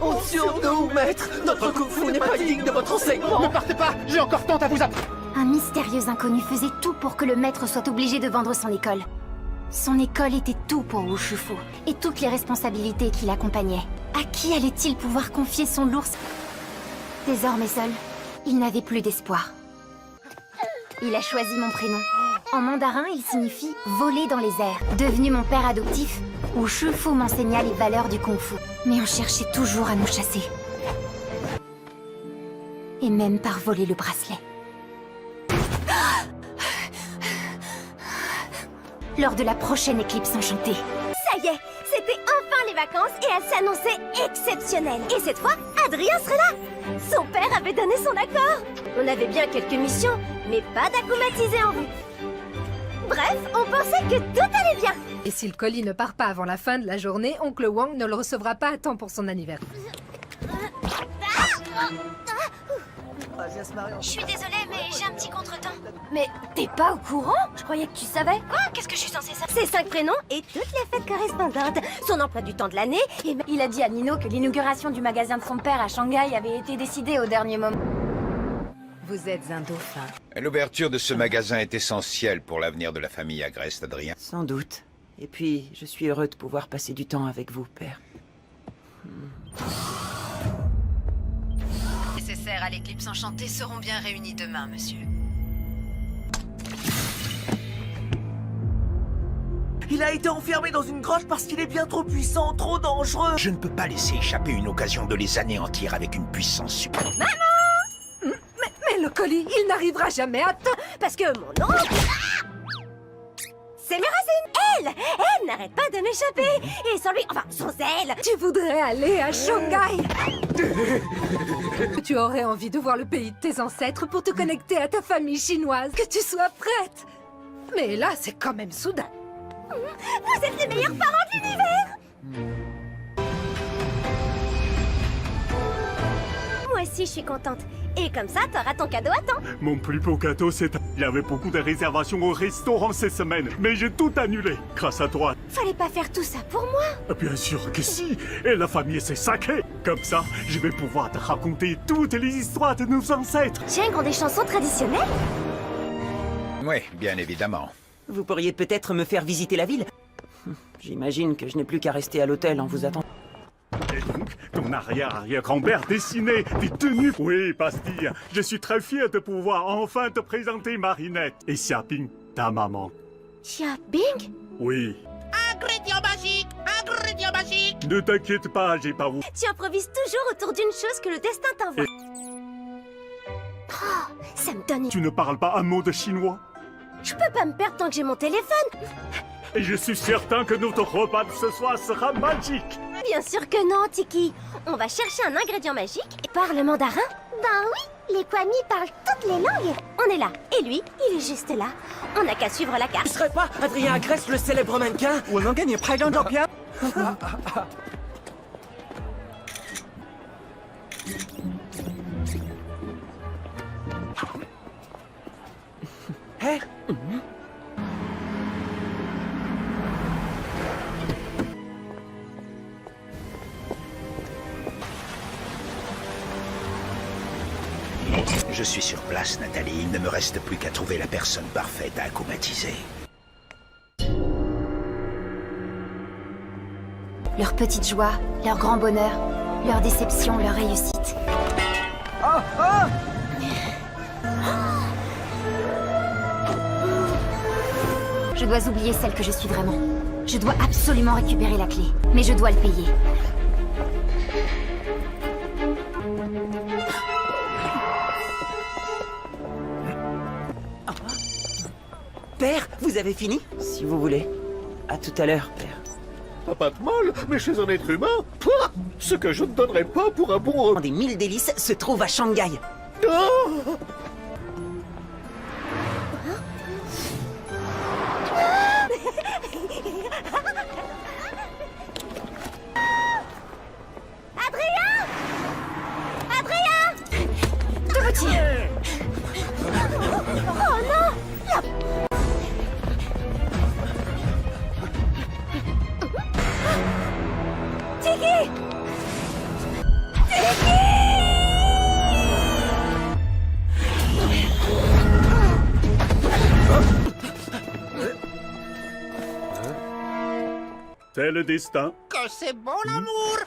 On sur nous, maître. Notre kung-fu n'est pas digne de votre enseignement. Ne partez pas, j'ai encore tant à vous apprendre. Un mystérieux inconnu faisait tout pour que le maître soit obligé de vendre son école. Son école était tout pour Wu Shufu, et toutes les responsabilités qui l'accompagnaient. À qui allait-il pouvoir confier son lourd... Désormais seul, il n'avait plus d'espoir. Il a choisi mon prénom. En mandarin, il signifie « voler dans les airs ». Devenu mon père adoptif, Wu Shufu m'enseigna les valeurs du kung-fu. Mais on cherchait toujours à nous chasser. Et même par voler le bracelet. Lors de la prochaine éclipse enchantée. Ça y est, c'était enfin les vacances et elles s'annonçaient exceptionnelles. Et cette fois, Adrien serait là. Son père avait donné son accord. On avait bien quelques missions, mais pas d'acclimatisé en vue. Bref, on pensait que tout allait bien. Et si le colis ne part pas avant la fin de la journée, oncle Wang ne le recevra pas à temps pour son anniversaire. Je suis désolée, mais j'ai un petit contretemps. Mais t'es pas au courant? Je croyais que tu savais. Quoi? Qu'est-ce que je suis censée savoir? Ses 5 prénoms et toutes les fêtes correspondantes. Son emploi du temps de l'année et... Il a dit à Nino que l'inauguration du magasin de son père à Shanghai avait été décidée au dernier moment. Vous êtes un dauphin. L'ouverture de ce magasin est essentielle pour l'avenir de la famille Agreste, Adrien. Sans doute. Et puis, je suis heureux de pouvoir passer du temps avec vous, père. Nécessaires à l'éclipse enchantée seront bien réunis demain, monsieur. Il a été enfermé dans une grotte parce qu'il est bien trop puissant, trop dangereux. Je ne peux pas laisser échapper une occasion de les anéantir avec une puissance suprême. Mais le colis, il n'arrivera jamais à temps. Parce que mon oncle... C'est mes racines. Elle n'arrête pas de m'échapper. Et sans lui, enfin, sans elle. Tu voudrais aller à Shanghai. Tu aurais envie de voir le pays de tes ancêtres pour te connecter à ta famille chinoise. Que tu sois prête. Mais là, c'est quand même soudain. Vous êtes les meilleurs parents de l'univers. Moi aussi, je suis contente. Et comme ça, t'auras ton cadeau à temps. Mon plus beau cadeau, c'est... Il y avait beaucoup de réservations au restaurant ces semaines, mais j'ai tout annulé. Grâce à toi. Fallait pas faire tout ça pour moi. Bien sûr que si. Et la famille, c'est sacré. Comme ça, je vais pouvoir te raconter toutes les histoires de nos ancêtres. Tiens, ont des chansons traditionnelles? Oui, bien évidemment. Vous pourriez peut-être me faire visiter la ville? J'imagine que je n'ai plus qu'à rester à l'hôtel en vous attendant. Et donc, ton arrière-arrière-grand-père dessinait des tenues. Oui, Pastille, je suis très fier de pouvoir enfin te présenter Marinette. Et Xiaoping, ta maman. Tia Bing? Oui. Ingrédient magique! Ingrédient magique! Ne t'inquiète pas, j'ai pas où. Tu improvises toujours autour d'une chose que le destin t'envoie. Oh, ça me donne... Tu ne parles pas un mot de chinois? Je peux pas me perdre tant que j'ai mon téléphone. Et je suis certain que notre repas de ce soir sera magique. Bien sûr que non, Tiki. On va chercher un ingrédient magique et parle mandarin. Ben oui, les Kwami parlent toutes les langues. On est là. Et lui, il est juste là. On n'a qu'à suivre la carte. Tu serais pas Adrien Agreste, le célèbre mannequin? Hé? Je suis sur place, Nathalie. Il ne me reste plus qu'à trouver la personne parfaite à acclimatiser. Leur petite joie, leur grand bonheur, leur déception, leur réussite. Je dois oublier celle que je suis vraiment. Je dois absolument récupérer la clé, mais je dois le payer. Père, vous avez fini? Si vous voulez. À tout à l'heure, père. Pas de mal, mais chez un être humain, pouah, ce que je ne donnerais pas pour un bon... Des 1000 délices se trouve à Shanghai. Oh Adrien! Adrien! Tout petit. Oh non! Tiki! C'est le destin. Que c'est bon l'amour.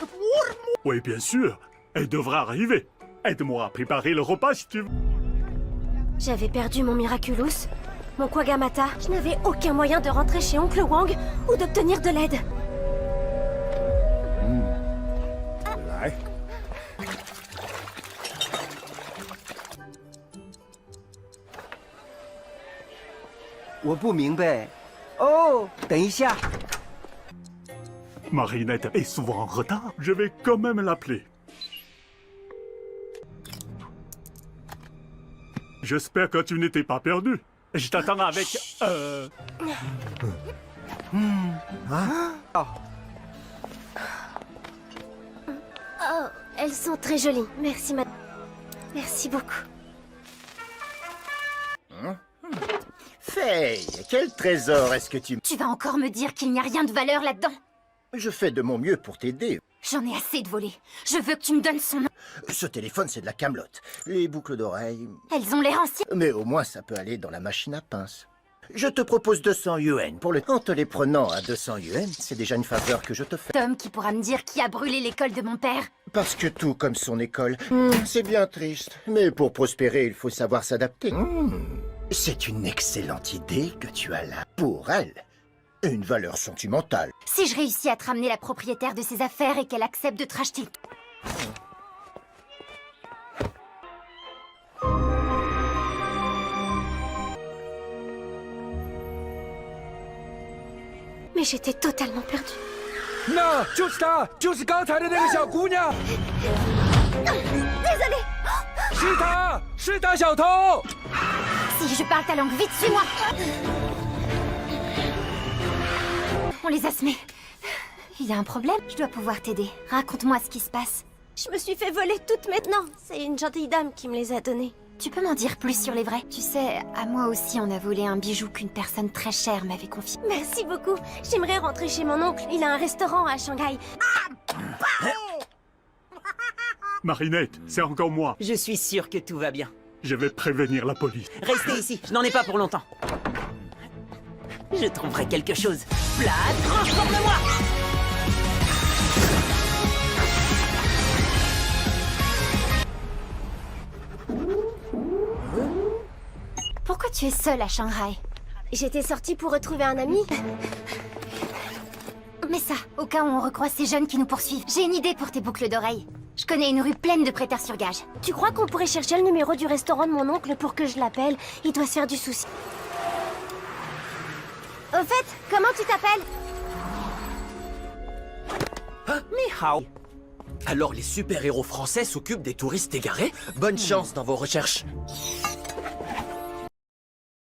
Oui, bien sûr. Elle devra arriver. Aide-moi à préparer le repas si tu veux. J'avais perdu mon Miraculous, mon Kwagamata. Je n'avais aucun moyen de rentrer chez Oncle Wang ou d'obtenir de l'aide. Oh, 等一下。 Marinette est souvent en retard. Je vais quand même l'appeler. J'espère que tu n'étais pas perdu. Je t'attends avec... Oh, elles sont très jolies. Merci, madame. Merci beaucoup. Faye, quel trésor est-ce que tu... Tu vas encore me dire qu'il n'y a rien de valeur là-dedans? Je fais de mon mieux pour t'aider. J'en ai assez de voler. Je veux que tu me donnes son nom. Ce téléphone, c'est de la camelote. Les boucles d'oreilles... Elles ont l'air anciennes. Mais au moins, ça peut aller dans la machine à pince. Je te propose 200 yuan pour le... En te les prenant à 200 yuan, c'est déjà une faveur que je te fais. Tom qui pourra me dire qui a brûlé l'école de mon père. Parce que tout comme son école, c'est bien triste. Mais pour prospérer, il faut savoir s'adapter. C'est une excellente idée que tu as là. Pour elle, une valeur sentimentale. Si je réussis à te ramener la propriétaire de ses affaires et qu'elle accepte de te racheter... Mais j'étais totalement perdue. 那就是她，就是刚才的那个小姑娘。 Désolée. 是她，是大小偷。 Si je parle ta langue, vite, suis-moi. On les a semés. Il y a un problème? Je dois pouvoir t'aider. Raconte-moi ce qui se passe. Je me suis fait voler toutes maintenant. C'est une gentille dame qui me les a données. Tu peux m'en dire plus sur les vrais? Tu sais, à moi aussi on a volé un bijou qu'une personne très chère m'avait confié. Merci beaucoup. J'aimerais rentrer chez mon oncle. Il a un restaurant à Shanghai. Marinette, c'est encore moi. Je suis sûr que tout va bien. Je vais prévenir la police. Restez ici, je n'en ai pas pour longtemps. Je trouverai quelque chose. Vlad, transforme-moi! Pourquoi tu es seule à Shanghai? J'étais sortie pour retrouver un ami. Mais ça, au cas où on recroise ces jeunes qui nous poursuivent, j'ai une idée pour tes boucles d'oreilles. Je connais une rue pleine de prêteurs sur gage. Tu crois qu'on pourrait chercher le numéro du restaurant de mon oncle pour que je l'appelle? Il doit se faire du souci. Au fait, comment tu t'appelles? Ni hao. Alors les super-héros français s'occupent des touristes égarés? Bonne chance dans vos recherches.